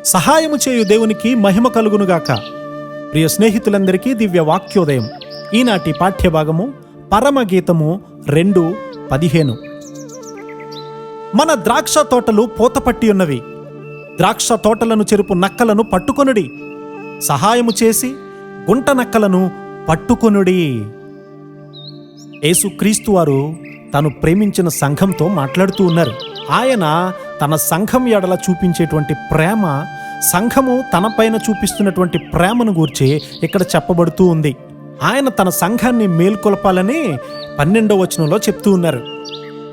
సహాయము చేయు దేవునికి మహిమ కలుగునుగాక. ప్రియ స్నేహితులందరికీ దివ్య వాక్యోదయం. ఈనాటి పాఠ్యభాగము పరమగీతము 2:15. మన ద్రాక్ష తోటలు పూతపట్టి ఉన్నవి, ద్రాక్ష తోటలను చెరుపు నక్కలను పట్టుకొనుడి, సహాయము చేసి గుంట నక్కలను పట్టుకొనుడి. యేసుక్రీస్తు వారు తను ప్రేమించిన సంఘంతో మాట్లాడుతూ ఉన్నారు. ఆయన తన సంఘం ఎడల చూపించేటువంటి ప్రేమ, సంఘము తనపైన చూపిస్తున్నటువంటి ప్రేమను గూర్చి ఇక్కడ చెప్పబడుతూ ఉంది. ఆయన తన సంఘాన్ని మేల్కొల్పాలని 12వ వచనంలో చెప్తూ ఉన్నారు.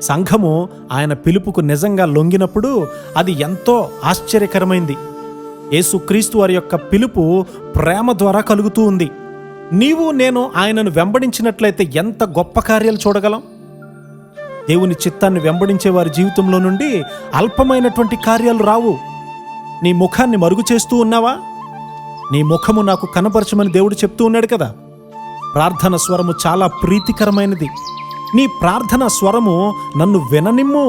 సంఘము ఆయన పిలుపుకు నిజంగా లొంగినప్పుడు అది ఎంతో ఆశ్చర్యకరమైంది. యేసుక్రీస్తు వారి యొక్క పిలుపు ప్రేమ ద్వారా కలుగుతూ ఉంది. నీవు నేను ఆయనను వెంబడించినట్లయితే ఎంత గొప్ప కార్యాలు చూడగలం. దేవుని చిత్తాన్ని వెంబడించే వారి జీవితంలో నుండి అల్పమైనటువంటి కార్యాలు రావు. నీ ముఖాన్ని మరుగు చేస్తూ ఉన్నావా? నీ ముఖము నాకు కనపరచమని దేవుడు చెప్తూ ఉన్నాడు కదా. ప్రార్థన స్వరము చాలా ప్రీతికరమైనది. నీ ప్రార్థన స్వరము నన్ను విననిమ్ము.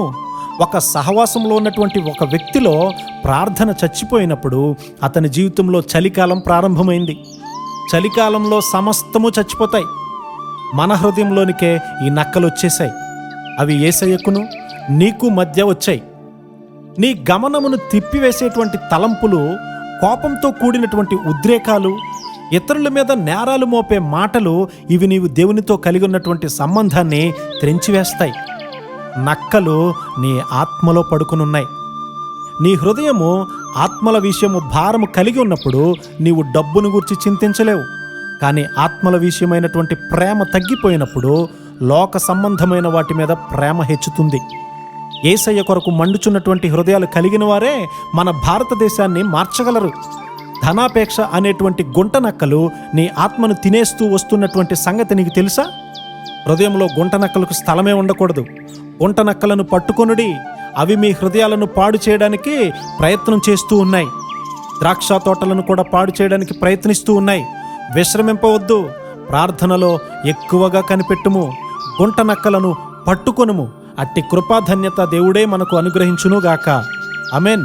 ఒక సహవాసంలో ఉన్నటువంటి ఒక వ్యక్తిలో ప్రార్థన చచ్చిపోయినప్పుడు అతని జీవితంలో చలికాలం ప్రారంభమైంది. చలికాలంలో సమస్తము చచ్చిపోతాయి. మన హృదయంలోనికే ఈ నక్కలు వచ్చేసాయి. అవి యేసయ్యకును నీకు మధ్య వచ్చాయి. నీ గమనమును తిప్పివేసేటువంటి తలంపులు, కోపంతో కూడినటువంటి ఉద్రేకాలు, ఇతరుల మీద నేరాలు మోపే మాటలు, ఇవి నీవు దేవునితో కలిగి ఉన్నటువంటి సంబంధాన్ని త్రెంచివేస్తాయి. నక్కలు నీ ఆత్మలో పడుకునున్నాయి. నీ హృదయము ఆత్మల విషయము భారము కలిగి ఉన్నప్పుడు నీవు డబ్బును గురించి చింతించలేవు. కానీ ఆత్మల విషయమైనటువంటి ప్రేమ తగ్గిపోయినప్పుడు లోక సంబంధమైన వాటి మీద ప్రేమ హెచ్చుతుంది. యేసయ్య కొరకు మండుచున్నటువంటి హృదయాలు కలిగిన వారే మన భారతదేశాన్ని మార్చగలరు. ధనాపేక్ష అనేటువంటి గుంట నక్కలు నీ ఆత్మను తినేస్తూ వస్తున్నటువంటి సంగతి నీకు తెలుసా? హృదయంలో గుంట నక్కలకు స్థలమే ఉండకూడదు. గుంట నక్కలను పట్టుకొనుడి. అవి మీ హృదయాలను పాడు చేయడానికి ప్రయత్నం చేస్తూ ఉన్నాయి. ద్రాక్ష తోటలను కూడా పాడు చేయడానికి ప్రయత్నిస్తూ ఉన్నాయి. విశ్రమింపవద్దు. ప్రార్థనలో ఎక్కువగా కనిపెట్టుము. గుంట నక్కలను పట్టుకొనుము. అట్టి కృపాధన్యత దేవుడే మనకు అనుగ్రహించునుగాక. ఆమేన్.